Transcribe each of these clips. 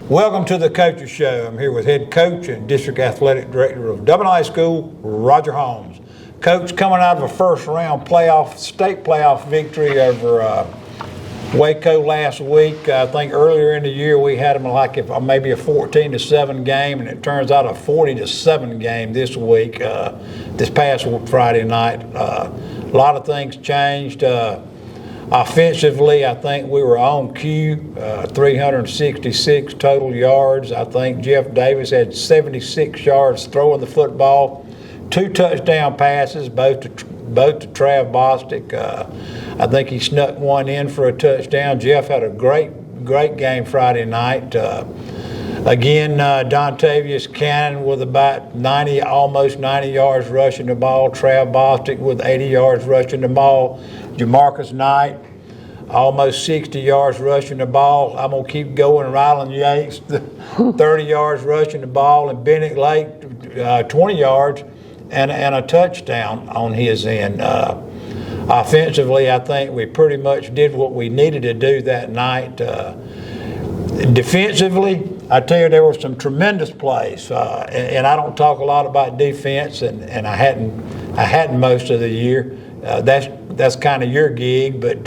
Welcome to the Coaches Show. I'm here with head coach and district athletic director of Dublin High School, Roger Holmes. Coach, coming out of a first-round state playoff victory over Waco last week. I think earlier in the year we had them like maybe a 14-7 game, and it turns out a 40-7 game this week, this past Friday night. A lot of things changed. Offensively, I think we were on cue, 366 total yards. I think Jeff Davis had 76 yards throwing the football, 2 touchdown passes, both to Trav Bostic. I think he snuck one in for a touchdown. Jeff had a great game Friday night. Again, Dontavius Cannon with about almost 90 yards rushing the ball. Trav Bostic with 80 yards rushing the ball. Jamarcus Knight, almost 60 yards rushing the ball. I'm going to keep going. Rylan Yates, 30 yards rushing the ball. And Bennett Lake, 20 yards and a touchdown on his end. Offensively, I think we pretty much did what we needed to do that night. Defensively, I tell you, there were some tremendous plays. And I don't talk a lot about defense, and I hadn't most of the year. That's kind of your gig, but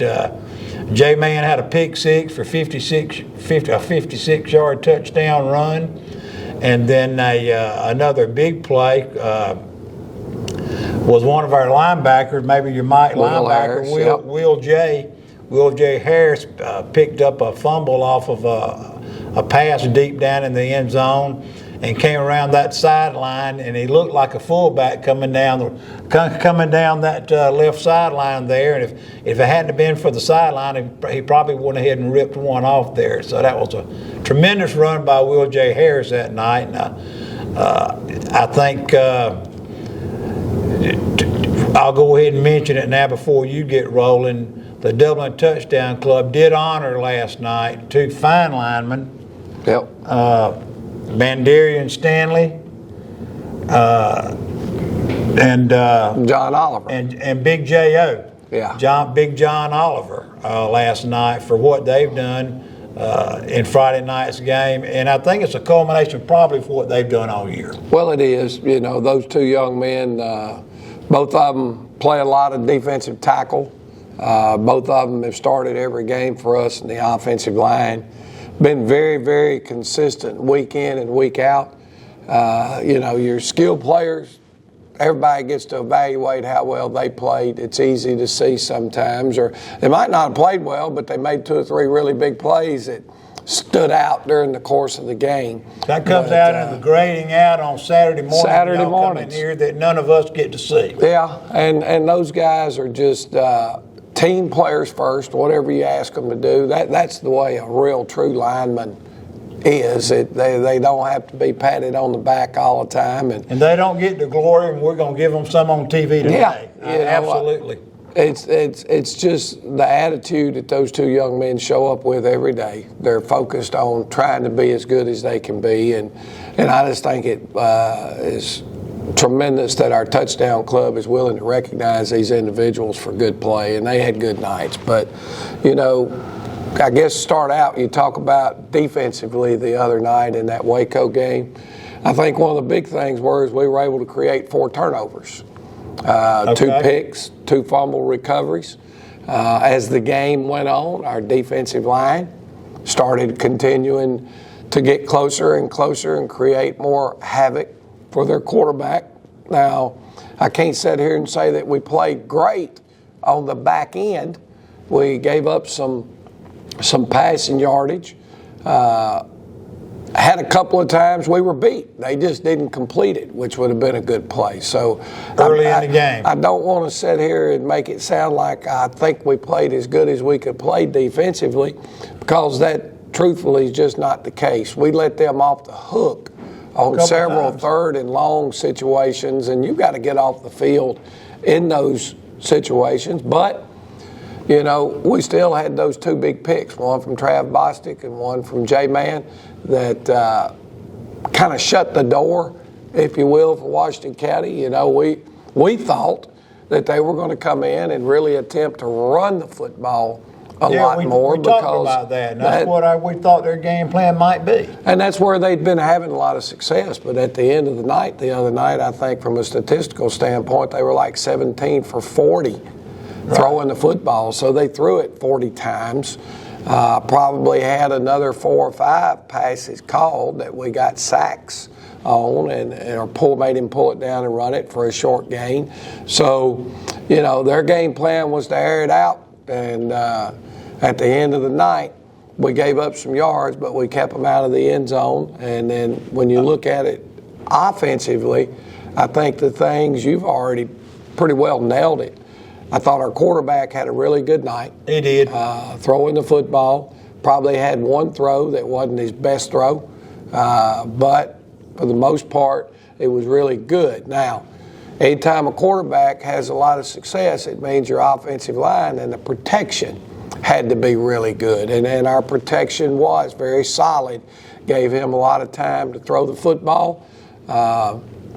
J-Man had a pick six for a 56-yard touchdown run, and then another big play was one of our linebackers, maybe your Mike linebacker, Will J. Harris picked up a fumble off of a pass deep down in the end zone, and came around that sideline, and he looked like a fullback coming down that left sideline there. And if it hadn't been for the sideline, he probably went ahead and ripped one off there. So that was a tremendous run by Will J. Harris that night. And I think I'll go ahead and mention it now before you get rolling. The Dublin Touchdown Club did honor last night 2 fine linemen. Yep. Mandarian Stanley and John Oliver and Big J.O. Yeah. Big John Oliver last night for what they've done in Friday night's game, and I think it's a culmination probably for what they've done all year. Well, it is. You know, those 2 young men, both of them play a lot of defensive tackle. Both of them have started every game for us in the offensive line. Been very, very consistent week in and week out. Your skilled players, everybody gets to evaluate how well they played. It's easy to see sometimes, or they might not have played well, but they made 2 or 3 really big plays that stood out during the course of the game. That comes out in the grading out on Saturday morning. Saturday mornings. Come in here that none of us get to see. Yeah, and those guys are just team players first, whatever you ask them to do. That's the way a real true lineman is. They don't have to be patted on the back all the time. And they don't get the glory, and we're going to give them some on TV today. Yeah, absolutely. It's just the attitude that those 2 young men show up with every day. They're focused on trying to be as good as they can be, and I just think it is tremendous that our touchdown club is willing to recognize these individuals for good play, and they had good nights. But, I guess start out, you talk about defensively the other night in that Waco game. I think one of the big things is we were able to create 4 turnovers, 2 picks, 2 fumble recoveries. As the game went on, our defensive line started continuing to get closer and closer and create more havoc for their quarterback. Now, I can't sit here and say that we played great on the back end. We gave up some passing yardage. Had a couple of times we were beat. They just didn't complete it, which would have been a good play. So early in the game, I don't want to sit here and make it sound like I think we played as good as we could play defensively, because that truthfully is just not the case. We let them off the hook on several third and long situations, and you've got to get off the field in those situations. But, we still had those 2 big picks, one from Trav Bostic and one from J-Man, that kind of shut the door, if you will, for Washington County. We thought that they were going to come in and really attempt to run the football lot more we talked because about that, and that's what we thought their game plan might be. And that's where they'd been having a lot of success. But at the end of the night, the other night, I think from a statistical standpoint, they were like 17 for 40 throwing the football. So they threw it 40 times. Probably had another 4 or 5 passes called that we got sacks on or made him pull it down and run it for a short gain. So, their game plan was to air it out. And at the end of the night, we gave up some yards, but we kept them out of the end zone. And then when you look at it offensively, I think the things you've already pretty well nailed it. I thought our quarterback had a really good night. He did. Throwing the football. Probably had one throw that wasn't his best throw. But for the most part, it was really good. Now, anytime a quarterback has a lot of success, it means your offensive line and the protection had to be really good. And our protection was very solid. Gave him a lot of time to throw the football.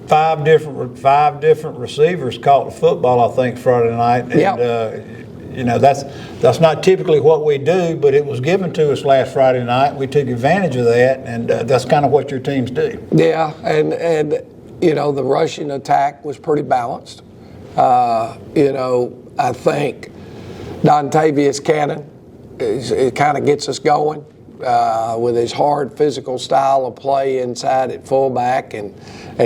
Five different receivers caught the football, I think, Friday night. And, that's not typically what we do, but it was given to us last Friday night. We took advantage of that, and that's kind of what your teams do. Yeah, and the rushing attack was pretty balanced. I think Dontavius Cannon, it kind of gets us going with his hard physical style of play inside at fullback, and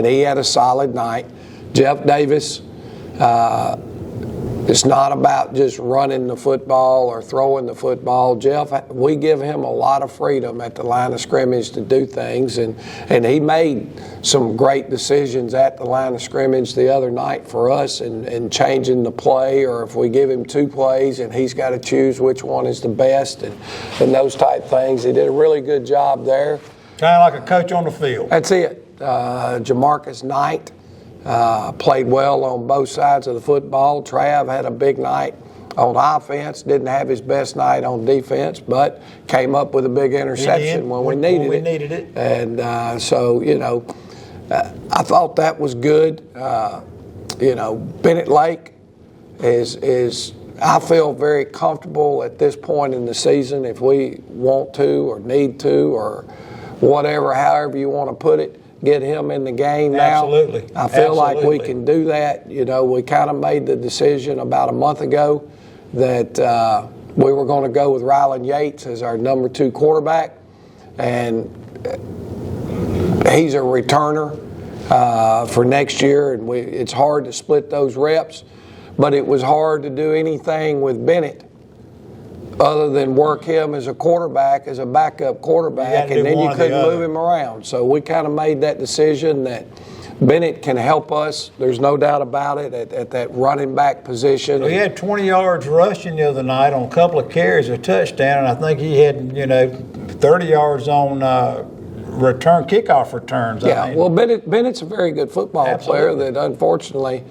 he had a solid night. Jeff Davis, it's not about just running the football or throwing the football. Jeff, we give him a lot of freedom at the line of scrimmage to do things, and he made some great decisions at the line of scrimmage the other night for us and changing the play, or if we give him 2 plays and he's got to choose which one is the best and those type things. He did a really good job there. Kind of like a coach on the field. That's it. Jamarcus Knight played well on both sides of the football. Trav had a big night on offense, didn't have his best night on defense, but came up with a big interception when we needed it. And I thought that was good. Bennett Lake is I feel very comfortable at this point in the season, if we want to or need to or whatever, however you want to put it, get him in the game now. Absolutely. I feel like we can do that. We kind of made the decision about a month ago that we were going to go with Ryland Yates as our number 2 quarterback, and he's a returner for next year, and it's hard to split those reps, but it was hard to do anything with Bennett other than work him as a quarterback, as a backup quarterback, and then you couldn't move him around. So we kind of made that decision that Bennett can help us. There's no doubt about it at that running back position. Well, he had 20 yards rushing the other night on a couple of carries, a touchdown, and I think he had 30 yards on kickoff returns. Yeah, well, Bennett's a very good football player that unfortunately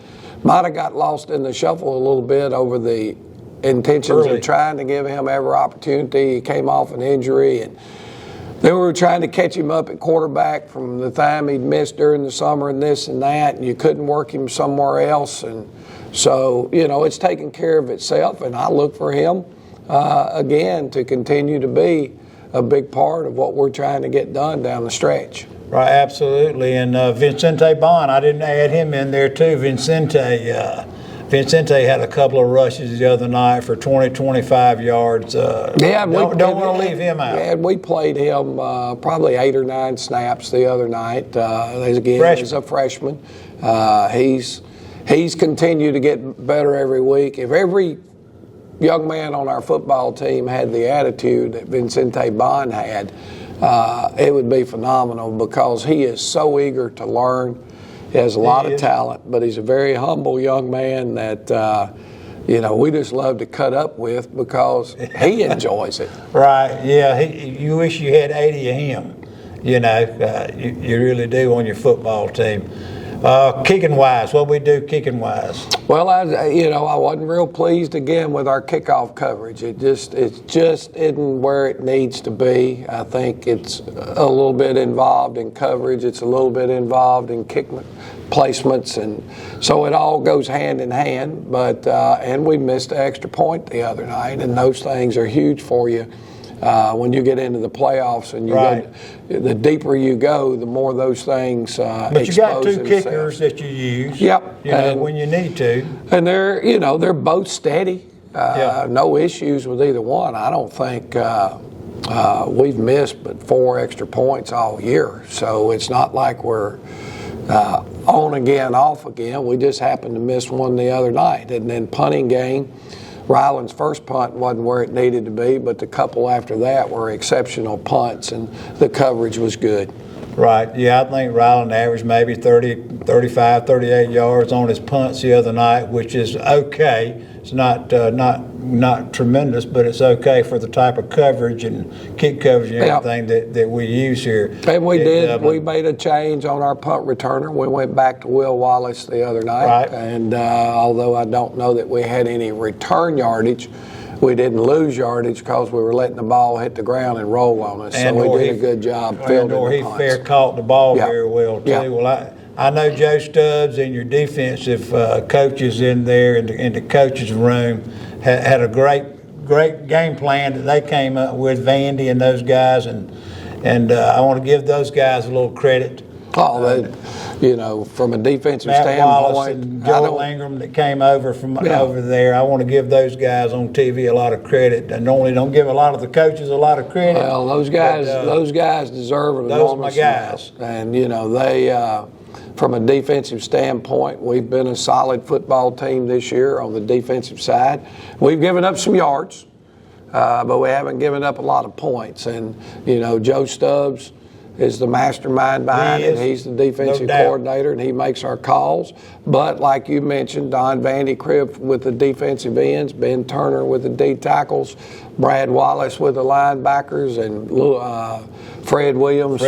might have got lost in the shuffle a little bit over the intentions of trying to give him every opportunity. He came off an injury, and they were trying to catch him up at quarterback from the time he'd missed during the summer and this and that, and you couldn't work him somewhere else. And so, it's taken care of itself, and I look for him, again, to continue to be a big part of what we're trying to get done down the stretch. Right, absolutely. And Vincente Bond, I didn't add him in there too. Vincente had a couple of rushes the other night for 20, 25 yards. Don't want to leave him out. Yeah, we played him probably 8 or 9 snaps the other night. He's a freshman. He's continued to get better every week. If every young man on our football team had the attitude that Vincente Bond had, it would be phenomenal, because he is so eager to learn. He has a lot of talent, but he's a very humble young man that, we just love to cut up with because he enjoys it. Right, yeah. You wish you had 80 of him, you really do, on your football team. Kicking wise, what we do kicking wise? Well, I wasn't real pleased again with our kickoff coverage. It just isn't where it needs to be. I think it's a little bit involved in coverage. It's a little bit involved in kick placements, and so it all goes hand in hand. But and we missed the extra point the other night, and those things are huge for you. When you get into the playoffs and the deeper you go, the more those things But you got two kickers that you use. Yep. When you need to. And they're both steady. No issues with either one. I don't think we've missed but 4 extra points all year. So it's not like we're on again, off again. We just happened to miss one the other night. And then punting game, Ryland's first punt wasn't where it needed to be, but the couple after that were exceptional punts, and the coverage was good. Right. Yeah, I think Ryland averaged maybe 30, 35, 38 yards on his punts the other night, which is okay. It's not tremendous, but it's okay for the type of coverage and kick coverage and everything that we use here. And we made a change on our punt returner. We went back to Will Wallace the other night. Right. And although I don't know that we had any return yardage, we didn't lose yardage because we were letting the ball hit the ground and roll on us. So we did a good job fielding the punts. He fair caught the ball very well, too. Yep. Well, I know Joe Stubbs and your defensive coaches in there in the coaches' room had a great game plan that they came up with, Vandy and those guys, and I want to give those guys a little credit. From a defensive Matt standpoint, Wallace and Joel Ingram that came over from over there. I want to give those guys on TV a lot of credit. I normally don't give a lot of the coaches a lot of credit. Well, those guys deserve an enormous guys. And they. From a defensive standpoint, we've been a solid football team this year on the defensive side. We've given up some yards, but we haven't given up a lot of points. And, Joe Stubbs is the mastermind behind it. He's the defensive coordinator, and he makes our calls. But like you mentioned, Don Vandy Cribb with the defensive ends, Ben Turner with the D tackles, Brad Wallace with the linebackers, and Fred Williams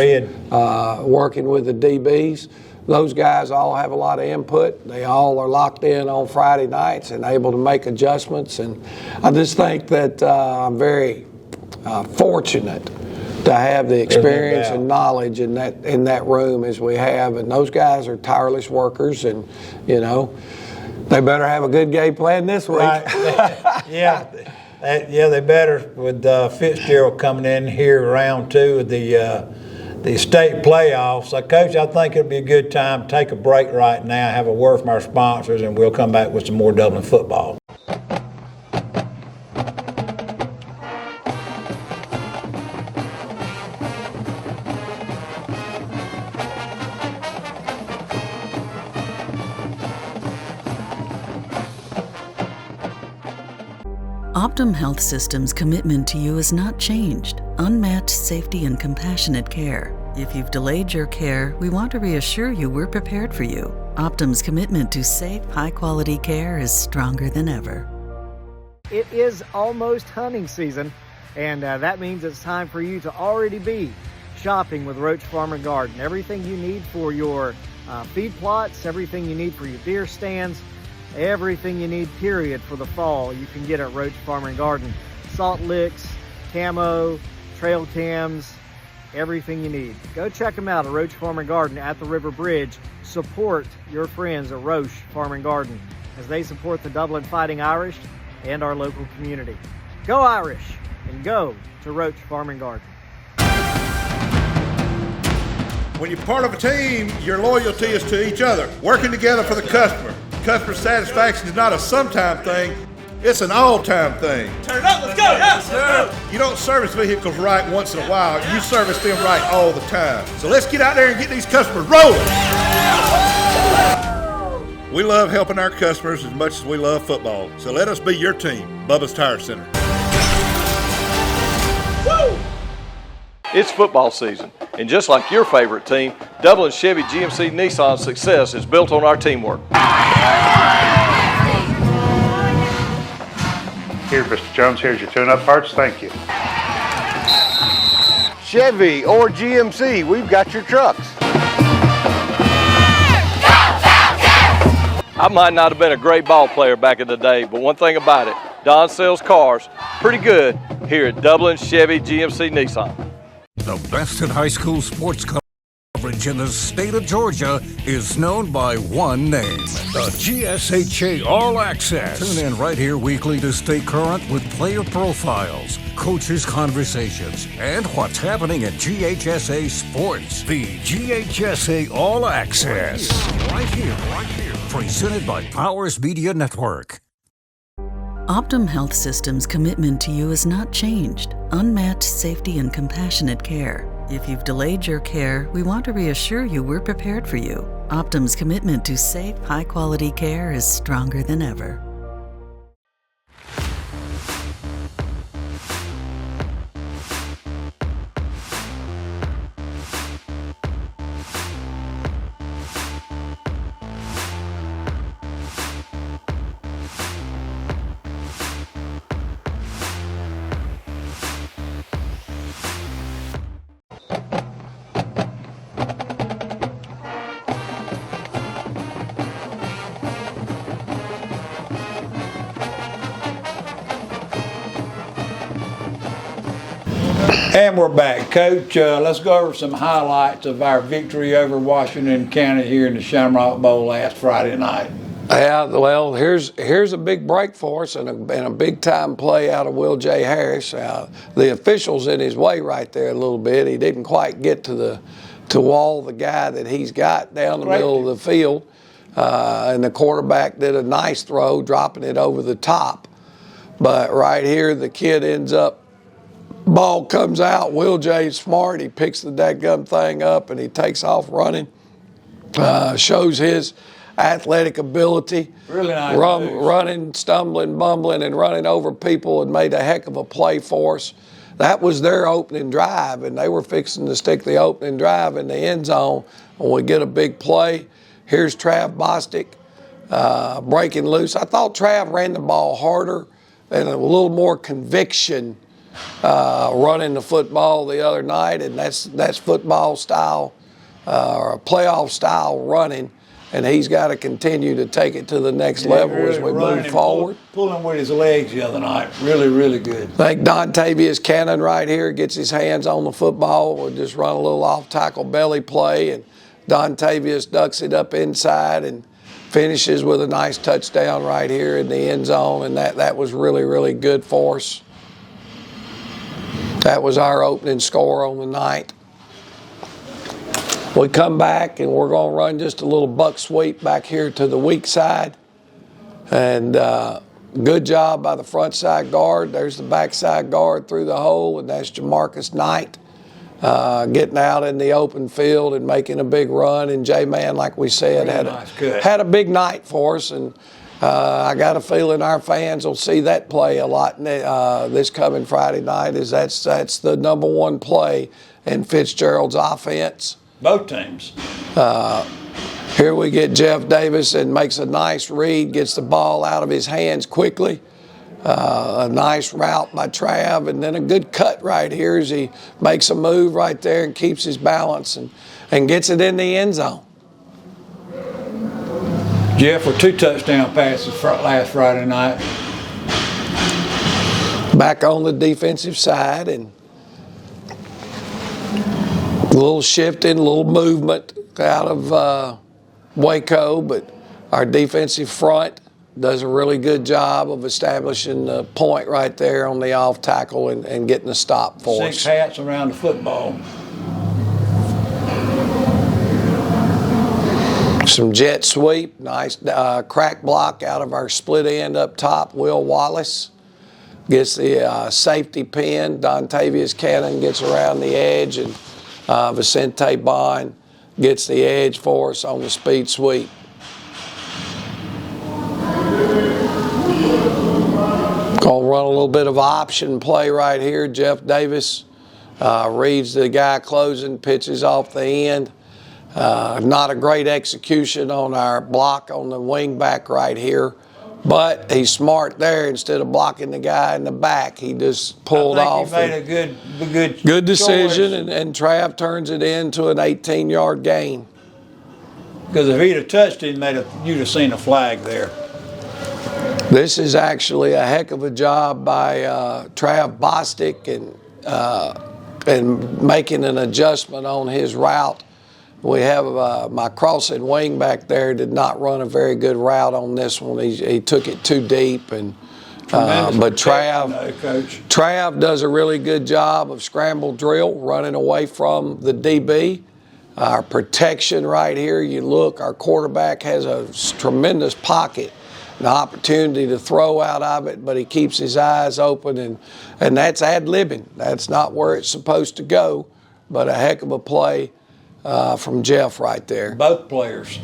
working with the DBs. Those guys all have a lot of input. They all are locked in on Friday nights and able to make adjustments. And I just think that I'm very fortunate to have the experience and knowledge in that room as we have. And those guys are tireless workers, and they better have a good game plan this week. Right. They better, with Fitzgerald coming in here round 2 of the state playoffs. Coach, I think it'll be a good time to take a break right now, have a word from our sponsors, and we'll come back with some more Dublin football. Optim Health System's commitment to you has not changed. Unmatched safety and compassionate care. If you've delayed your care, we want to reassure you we're prepared for you. Optim's commitment to safe, high-quality care is stronger than ever. It is almost hunting season, and that means it's time for you to already be shopping with Roach Farm and Garden. Everything you need for your feed plots, everything you need for your deer stands, everything you need, period, for the fall, you can get at Roach Farm and Garden. Salt licks, camo, trail cams, everything you need. Go check them out at Roach Farm and Garden at the River Bridge. Support your friends at Roach Farm and Garden as they support the Dublin Fighting Irish and our local community. Go Irish, and go to Roach Farm and Garden. When you're part of a team, your loyalty is to each other, working together for the customer. Customer satisfaction is not a sometime thing, it's an all-time thing. Turn it up, let's go, yes, sir. You don't service vehicles right once in a while, you service them right all the time. So let's get out there and get these customers rolling. We love helping our customers as much as we love football, so let us be your team, Bubba's Tire Center. Woo! It's football season, and just like your favorite team, Dublin Chevy GMC Nissan's success is built on our teamwork. Here, Mr. Jones, here's your tune-up parts. Thank you. Chevy or GMC, we've got your trucks. I might not have been a great ball player back in the day, but one thing about it, Don sells cars pretty good here at Dublin Chevy GMC Nissan. The best in high school sports coverage in the state of Georgia is known by one name, the GSHA All Access. Tune in right here weekly to stay current with player profiles, coaches' conversations, and what's happening in GHSA sports. The GHSA All Access. Right here. Presented by Powers Media Network. Optim Health System's commitment to you has not changed. Unmatched safety and compassionate care. If you've delayed your care, we want to reassure you we're prepared for you. Optim's commitment to safe, high-quality care is stronger than ever. And we're back. Coach, let's go over some highlights of our victory over Washington County here in the Shamrock Bowl last Friday night. Yeah, well, here's a big break for us and a big-time play out of Will J. Harris. The official's in his way right there a little bit. He didn't quite get to wall the guy that he's got down the middle of the field. And the quarterback did a nice throw, dropping it over the top. But right here, the kid ends up, ball comes out. Will J's smart. He picks the dadgum thing up and he takes off running. Shows his athletic ability. Really nice. Running, stumbling, bumbling, and running over people, and made a heck of a play for us. That was their opening drive, and they were fixing to stick the opening drive in the end zone. When we get a big play, here's Trav Bostic breaking loose. I thought Trav ran the ball harder and a little more conviction running the football the other night, and that's football style or playoff style running, and he's got to continue to take it to the next level really as we move forward. Pulling with his legs the other night, really good. I think Dontavius Cannon right here gets his hands on the football. We'll just run a little off-tackle belly play, and Dontavius ducks it up inside and finishes with a nice touchdown right here in the end zone, and that was really good for us. That was our opening score on the night. We come back and we're going to run just a little buck sweep back here to the weak side. And good job by the front side guard. There's the backside guard through the hole, and that's Jamarcus Knight getting out in the open field and making a big run. And J-Man, like we said, had a big night for us. And I got a feeling our fans will see that play a lot this coming Friday night. That's the number one play in Fitzgerald's offense. Both teams. Here we get Jeff Davis and makes a nice read, gets the ball out of his hands quickly. A nice route by Trav, and then a good cut right here as he makes a move right there and keeps his balance and gets it in the end zone. Jeff with 2 touchdown passes last Friday night. Back on the defensive side, and a little shifting, a little movement out of Waco, but our defensive front does a really good job of establishing the point right there on the off tackle and getting a stop for us. 6 hats around the football. Some jet sweep, nice crack block out of our split end up top. Will Wallace gets the safety pin. Dontavius Cannon gets around the edge, and Vicente Bond gets the edge for us on the speed sweep. Gonna run a little bit of option play right here. Jeff Davis reads the guy closing, pitches off the end. Not a great execution on our block on the wing back right here, but he's smart there. Instead of blocking the guy in the back, he just pulled off. He made a good decision, and Trav turns it into an 18-yard gain. Because if he'd have touched him, you'd have seen a flag there. This is actually a heck of a job by Trav Bostic and making an adjustment on his route. We have my crossing wing back there did not run a very good route on this one. He took it too deep, and but Trav does a really good job of scramble drill, running away from the DB. Our protection right here, you look, our quarterback has a tremendous pocket, an opportunity to throw out of it, but he keeps his eyes open, and that's ad-libbing. That's not where it's supposed to go, but a heck of a play from Jeff right there. Both players.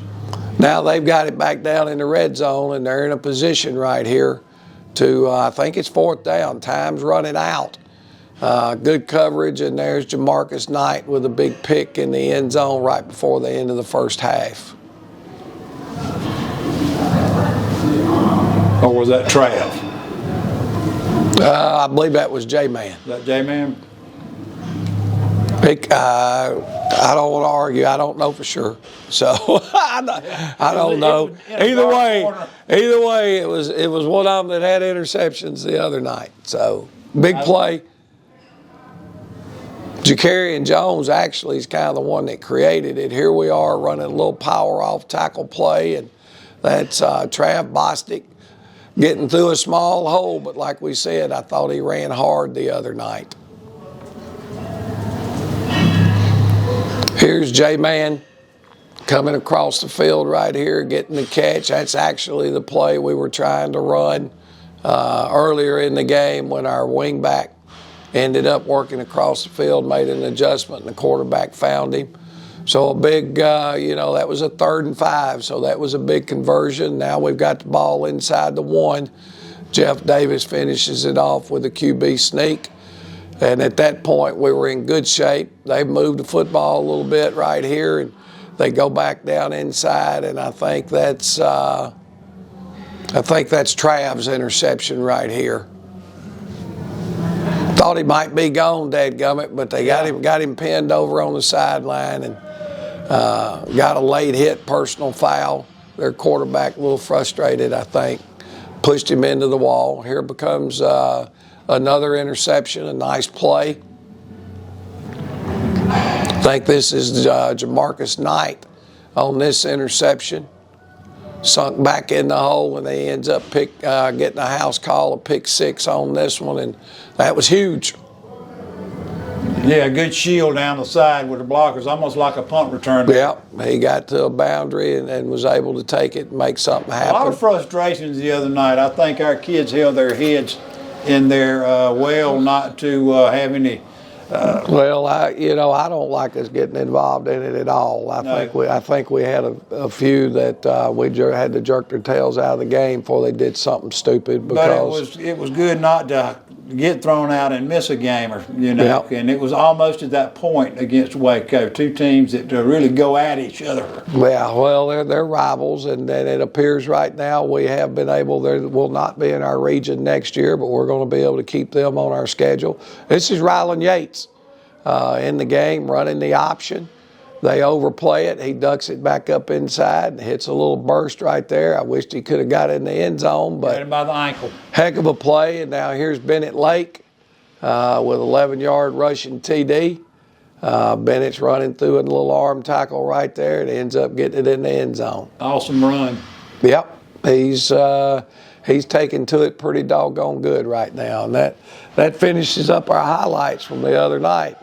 Now they've got it back down in the red zone, and they're in a position right here to, I think it's 4th down. Time's running out. Good coverage, and there's Jamarcus Knight with a big pick in the end zone right before the end of the first half. Or was that Trav? I believe that was J-Man. Is that J-Man? I don't want to argue. I don't know for sure. So I don't know. Either way, it was one of them that had interceptions the other night. So big play. Ja'Carrion Jones actually is kind of the one that created it. Here we are running a little power off tackle play, and that's Trav Bostic getting through a small hole. But like we said, I thought he ran hard the other night. Here's J-Man coming across the field right here, getting the catch. That's actually the play we were trying to run earlier in the game when our wingback ended up working across the field, made an adjustment, and the quarterback found him. So a big, that was a 3rd and 5, so that was a big conversion. Now we've got the ball inside the 1. Jeff Davis finishes it off with a QB sneak. And at that point, we were in good shape. They moved the football a little bit right here, and they go back down inside. And I think that's Trav's interception right here. Thought he might be gone, dadgummit, but they got him pinned over on the sideline, and got a late hit personal foul. Their quarterback a little frustrated, I think, pushed him into the wall. Here becomes another interception, a nice play. I think this is Jamarcus Knight on this interception. Sunk back in the hole, and they ends up getting a house call, a pick 6 on this one, and that was huge. Yeah, good shield down the side with the blockers, almost like a punt return. Yeah, he got to a boundary and was able to take it and make something happen. A lot of frustrations the other night. I think our kids held their heads in there well, not to have any. Well, I don't like us getting involved in it at all. I think we had a few that we had to jerk their tails out of the game before they did something stupid. Because but it was good not to get thrown out and miss a game, Yep. And it was almost at that point against Waco, two teams that really go at each other. Yeah, well, they're rivals, and it appears right now we have been able. They will not be in our region next year, but we're going to be able to keep them on our schedule. This is Ryland Yates in the game, running the option. They overplay it. He ducks it back up inside and hits a little burst right there. I wished he could have got in the end zone, but got him by the ankle. Heck of a play. And now here's Bennett Lake with 11-yard rushing TD. Bennett's running through a little arm tackle right there and ends up getting it in the end zone. Awesome run. Yep, he's taking to it pretty doggone good right now, and that finishes up our highlights from the other night.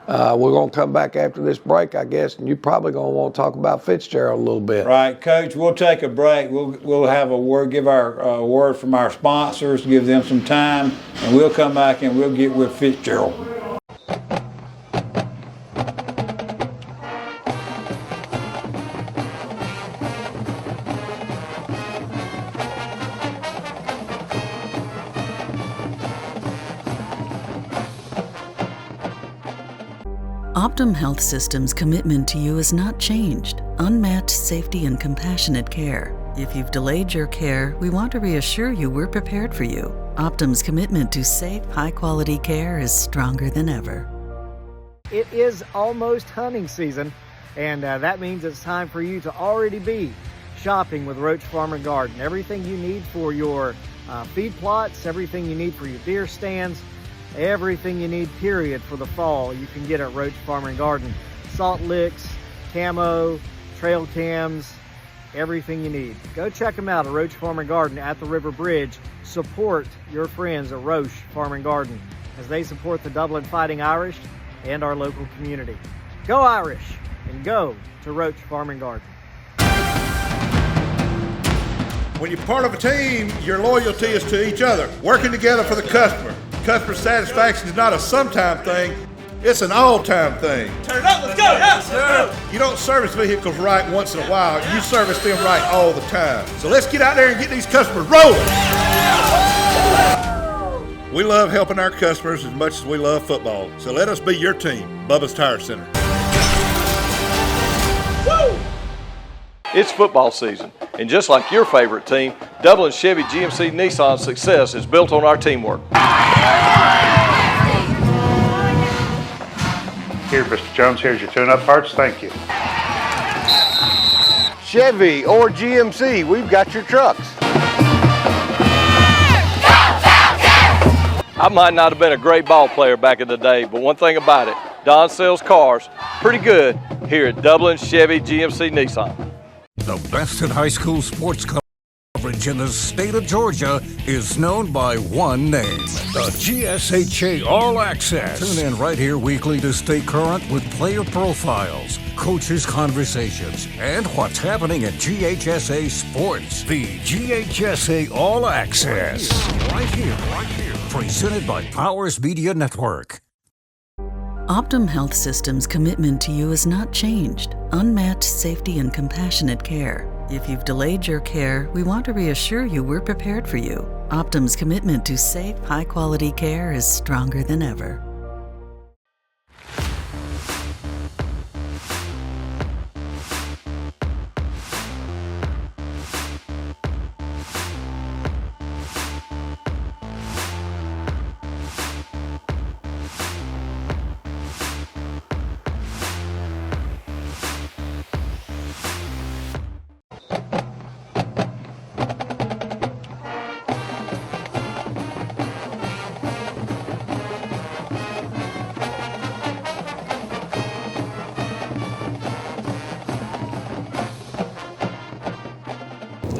We're going to come back after this break, I guess, and you're probably going to want to talk about Fitzgerald a little bit. Right, Coach. We'll take a break. We'll have a word, give our word from our sponsors, give them some time, and we'll come back and we'll get with Fitzgerald. Optim Health System's commitment to you has not changed. Unmatched safety and compassionate care. If you've delayed your care, we want to reassure you we're prepared for you. Optim's commitment to safe, high-quality care is stronger than ever. It is almost hunting season, And that means it's time for you to already be shopping with Roach Farm and Garden. Everything you need for your feed plots, everything you need for your deer stands, everything you need, period, for the fall, you can get at Roach Farm and Garden. Salt licks, camo, trail cams, everything you need. Go check them out at Roach Farm and Garden at the River Bridge. Support your friends at Roach Farm and Garden as they support the Dublin Fighting Irish and our local community. Go Irish, and go to Roach Farm and Garden. When you're part of a team, your loyalty is to each other, working together for the customer. Customer satisfaction is not a sometime thing, it's an all-time thing. Turn it up, let's go, yes, sir. You don't service vehicles right once in a while, you service them right all the time. So let's get out there and get these customers rolling. We love helping our customers as much as we love football, so let us be your team, Bubba's Tire Center. Woo! It's football season, and just like your favorite team, Dublin Chevy GMC Nissan's success is built on our teamwork. Here, Mr. Jones, here's your tune-up parts. Thank you. Chevy or GMC, we've got your trucks. I might not have been a great ball player back in the day, but one thing about it, Don sells cars pretty good here at Dublin Chevy GMC Nissan. The best in high school sports coverage in the state of Georgia is known by one name, the GSHA All Access. Tune in right here weekly to stay current with player profiles, coaches' conversations, and what's happening at GHSA Sports. The GHSA All Access. Right here. Presented by Powers Media Network. Optim Health System's commitment to you has not changed. Unmatched safety and compassionate care. If you've delayed your care, we want to reassure you we're prepared for you. Optim's commitment to safe, high-quality care is stronger than ever.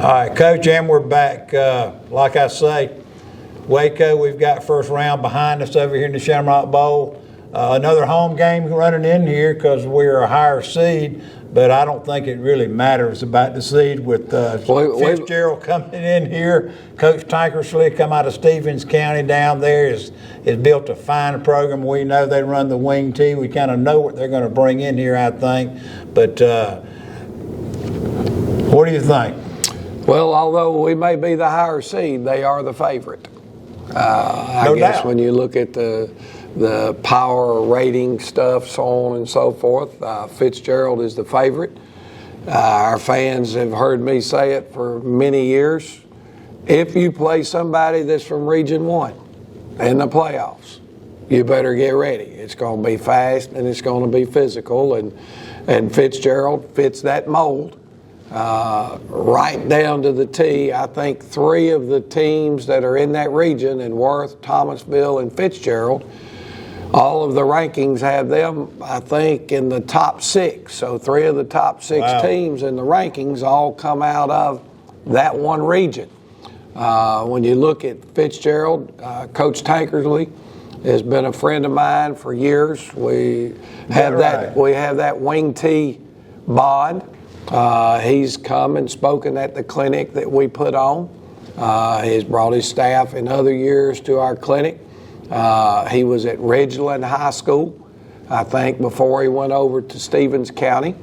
All right, Coach, and we're back. Like I say, Waco, we've got first round behind us over here in the Shamrock Bowl. Another home game running in here because we're a higher seed, but I don't think it really matters about the seed with Fitzgerald coming in here. Coach Tankersley come out of Stevens County down there is built a fine program. We know they run the wing T. We kind of know what they're going to bring in here, I think. But what do you think? Well, although we may be the higher seed, they are the favorite. I guess when you look at the power rating stuff, so on and so forth, Fitzgerald is the favorite. Our fans have heard me say it for many years. If you play somebody that's from Region 1 in the playoffs, you better get ready. It's going to be fast and it's going to be physical, and Fitzgerald fits that mold. Right down to the T. I think three of the teams that are in that region, in Worth, Thomasville, and Fitzgerald, all of the rankings have them, I think, in the top 6. So 3 of the top 6 teams in the rankings all come out of that one region. When you look at Fitzgerald, Coach Tankersley has been a friend of mine for years. We have that wing T bond. He's come and spoken at the clinic that we put on. He's brought his staff in other years to our clinic. He was at Ridgeland High School, I think, before he went over to Stevens County.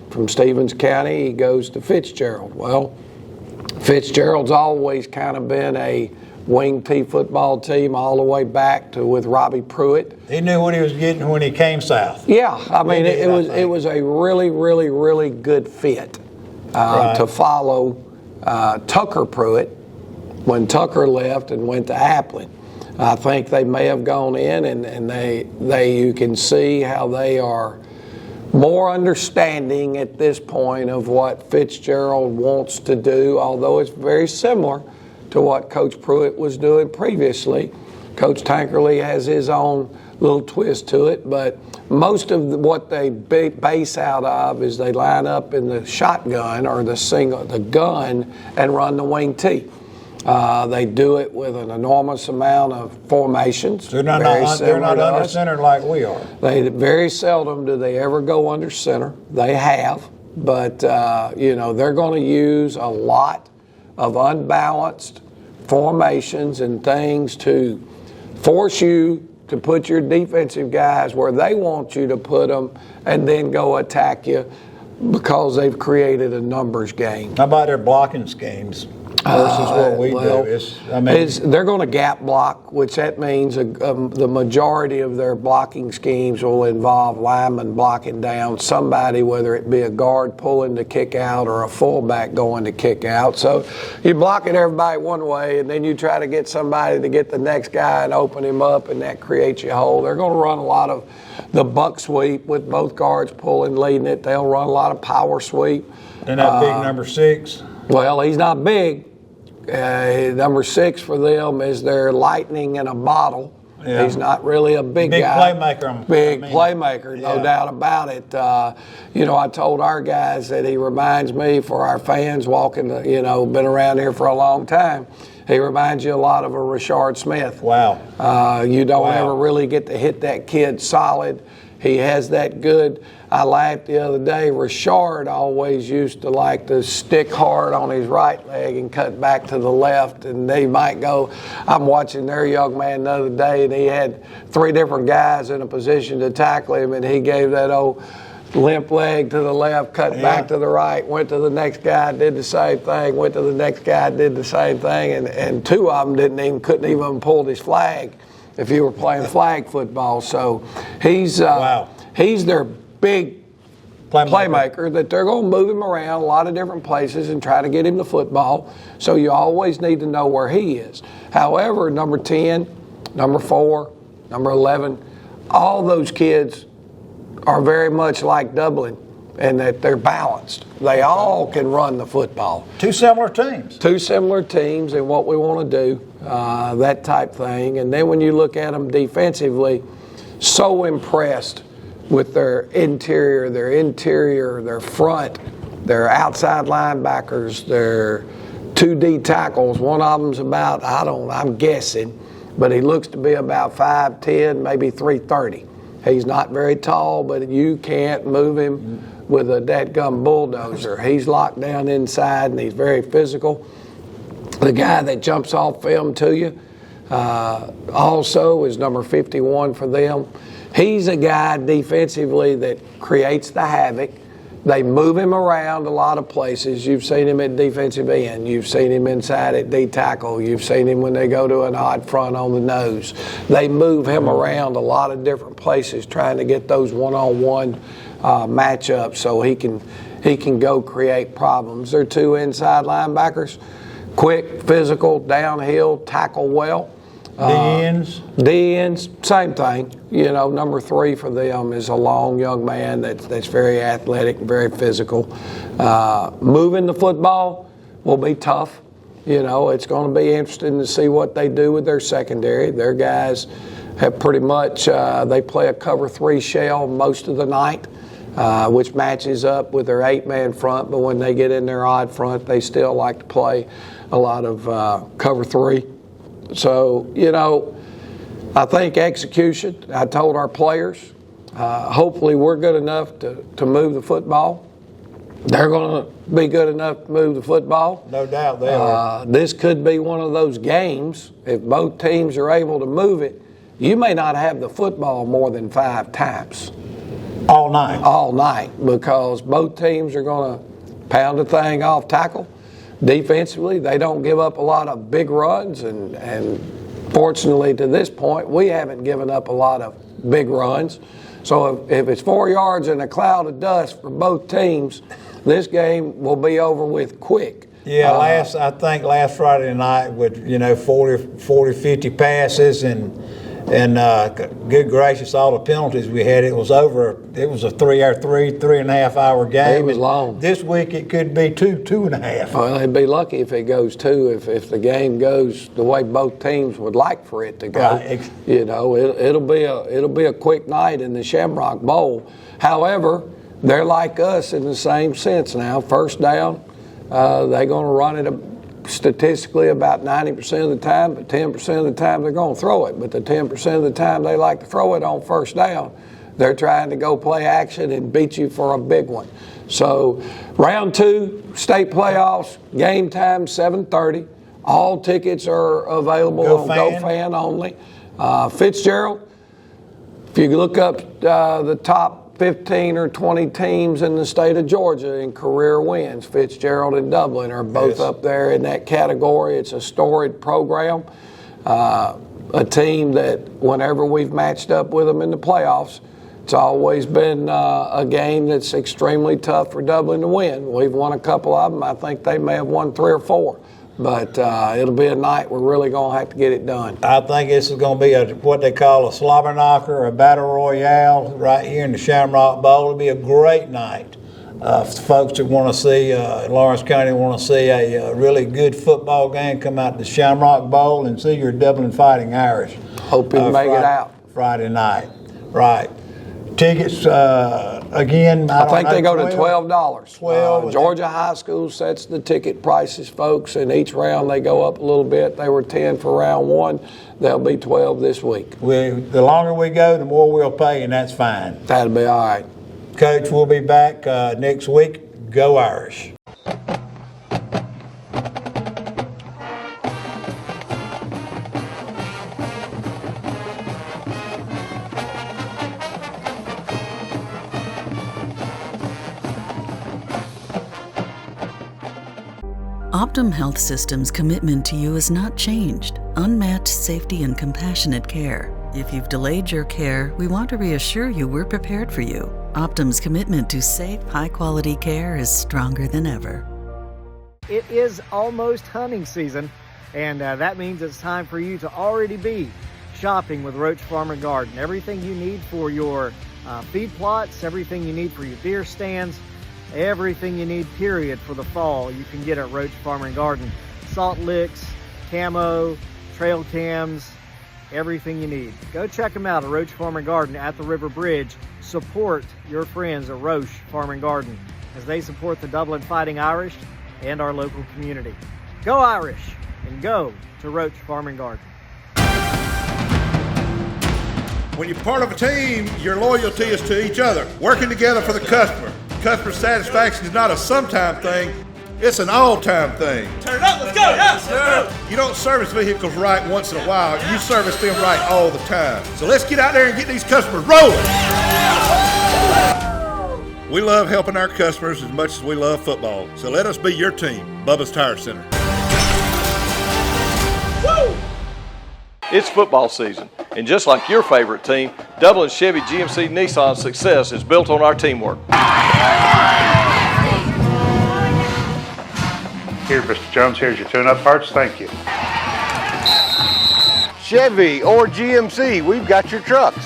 From Stevens County, he goes to Fitzgerald. Well, Fitzgerald's always kind of been a wing T football team all the way back to with Robbie Pruitt. He knew what he was getting when he came south. Yeah, I mean, it was a really, really, really good fit to follow Tucker Pruitt when Tucker left and went to Applin. I think they may have gone in and they you can see how they are more understanding at this point of what Fitzgerald wants to do, although it's very similar to what Coach Pruitt was doing previously. Coach Tankerley has his own little twist to it, but most of what they base out of is they line up in the shotgun or the gun and run the wing T. They do it with an enormous amount of formations. They're not under center like we are. They very seldom do they ever go under center. They have, but they're going to use a lot of unbalanced formations and things to force you to put your defensive guys where they want you to put them and then go attack you because they've created a numbers game. How about their blocking schemes versus what we do? They're going to gap block, which that means the majority of their blocking schemes will involve linemen blocking down somebody, whether it be a guard pulling to kick out or a fullback going to kick out. So you block it everybody one way, and then you try to get somebody to get the next guy and open him up, and that creates you a hole. They're going to run a lot of the buck sweep with both guards pulling, leading it. They'll run a lot of power sweep. And that big number 6? Well, he's not big. Number 6 for them is their lightning in a bottle. Yeah. He's not really a big guy. Playmaker, no doubt about it. I told our guys that he reminds me, for our fans walking, been around here for a long time, he reminds you a lot of a Rashard Smith. Wow. You don't ever really get to hit that kid solid. He has that good. I laughed the other day. Rashard always used to like to stick hard on his right leg and cut back to the left, and they might go. I'm watching their young man the other day, and he had 3 different guys in a position to tackle him, and he gave that old limp leg to the left, cut back to the right, went to the next guy, did the same thing, went to the next guy, did the same thing, and 2 of them couldn't even pull his flag if you were playing flag football. So he's their big playmaker that they're going to move him around a lot of different places and try to get him the football. So you always need to know where he is. However, number 10, number 4, number 11, all those kids are very much like Dublin in that they're balanced. They all can run the football. 2 similar teams. 2 similar teams and what we want to do, that type thing. And then when you look at them defensively, so impressed with their interior, their front, their outside linebackers, their 2D tackles. One of them's about, I'm guessing, but he looks to be about 5'10", maybe 330. He's not very tall, but you can't move him with a dadgum bulldozer. He's locked down inside, and he's very physical. The guy that jumps off film to you also is number 51 for them. He's a guy defensively that creates the havoc. They move him around a lot of places. You've seen him at defensive end. You've seen him inside at D tackle. You've seen him when they go to an odd front on the nose. They move him around a lot of different places trying to get those one-on-one matchups so he can go create problems. They're 2 inside linebackers, quick, physical, downhill, tackle well. D-ends, same thing. Number 3 for them is a long young man that's very athletic, very physical. Moving the football will be tough. It's going to be interesting to see what they do with their secondary. Their guys have pretty much, they play a cover 3 shell most of the night, which matches up with their 8-man front. But when they get in their odd front, they still like to play a lot of cover 3. So, I think execution, I told our players, hopefully we're good enough to move the football. They're going to be good enough to move the football. No doubt they are. This could be one of those games, if both teams are able to move it, you may not have the football more than 5 times. All night, because both teams are going to pound the thing off tackle. Defensively, they don't give up a lot of big runs, and fortunately to this point, we haven't given up a lot of big runs. So if it's 4 yards and a cloud of dust for both teams, this game will be over with quick. Yeah, I think last Friday night with 40, 50 passes, and And good gracious, all the penalties we had, it was a 3.5 hour game. It was long. This week it could be 2.5. Well, they'd be lucky if it goes 2, if the game goes the way both teams would like for it to go. Right. You know, it'll be a quick night in the Shamrock Bowl. However, they're like us in the same sense now. First down, they're going to run it statistically about 90% of the time, but 10% of the time they're going to throw it. But the 10% of the time they like to throw it on first down, they're trying to go play action and beat you for a big one. So round 2, state playoffs, game time 7:30. All tickets are available on GoFan only. Fitzgerald, if you look up the top 15 or 20 teams in the state of Georgia in career wins, Fitzgerald and Dublin are both up there in that category. It's a storied program, a team that whenever we've matched up with them in the playoffs, it's always been a game that's extremely tough for Dublin to win. We've won a couple of them. I think they may have won 3 or 4. But it'll be a night we're really going to have to get it done. I think this is going to be what they call a slobber knocker, a battle royale right here in the Shamrock Bowl. It'll be a great night. Folks that want to see, Lawrence County want to see a really good football game, come out to the Shamrock Bowl and see your Dublin Fighting Irish. Hope you make it out. Friday night. Right. Tickets, again, I think they go to $12. 12. Georgia High School sets the ticket prices, folks, and each round they go up a little bit. They were 10 for round 1. They'll be 12 this week. The longer we go, the more we'll pay, and that's fine. That'll be all right. Coach, we'll be back next week. Go Irish. Optim Health System's commitment to you has not changed. Unmatched safety and compassionate care. If you've delayed your care, we want to reassure you we're prepared for you. Optim's commitment to safe, high-quality care is stronger than ever. It is almost hunting season, and that means it's time for you to already be shopping with Roach Farm and Garden. Everything you need for your feed plots, everything you need for your deer stands, everything you need, period, for the fall, you can get at Roach Farm and Garden. Salt licks, camo, trail cams, everything you need. Go check them out at Roach Farm and Garden at the River Bridge. Support your friends at Roach Farm and Garden as they support the Dublin Fighting Irish and our local community. Go Irish and go to Roach Farm and Garden. When you're part of a team, your loyalty is to each other, working together for the customer. Customer satisfaction is not a sometime thing, it's an all-time thing. Turn it up, let's go, yes, sir. You don't service vehicles right once in a while, you service them right all the time. So let's get out there and get these customers rolling. We love helping our customers as much as we love football, so let us be your team, Bubba's Tire Center. Woo! It's football season, and just like your favorite team, Dublin Chevy GMC Nissan's success is built on our teamwork. Here, Mr. Jones, here's your tune-up parts. Thank you. Chevy or GMC, we've got your trucks.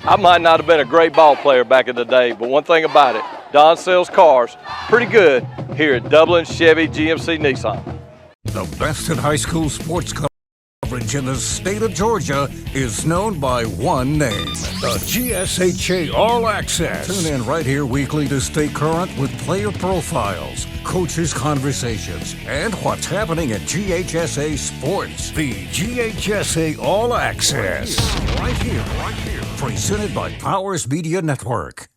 I might not have been a great ball player back in the day, but one thing about it, Don sells cars pretty good here at Dublin Chevy GMC Nissan. The best in high school sports coverage in the state of Georgia is known by one name, the GSHA All Access. Tune in right here weekly to stay current with player profiles, coaches' conversations, and what's happening at GHSA Sports. The GHSA All Access. Right here. Presented by Powers Media Network.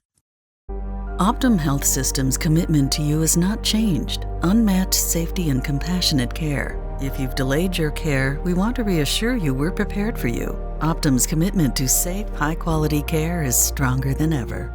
Optim Health System's commitment to you has not changed. Unmatched safety and compassionate care. If you've delayed your care, we want to reassure you we're prepared for you. Optim's commitment to safe, high-quality care is stronger than ever.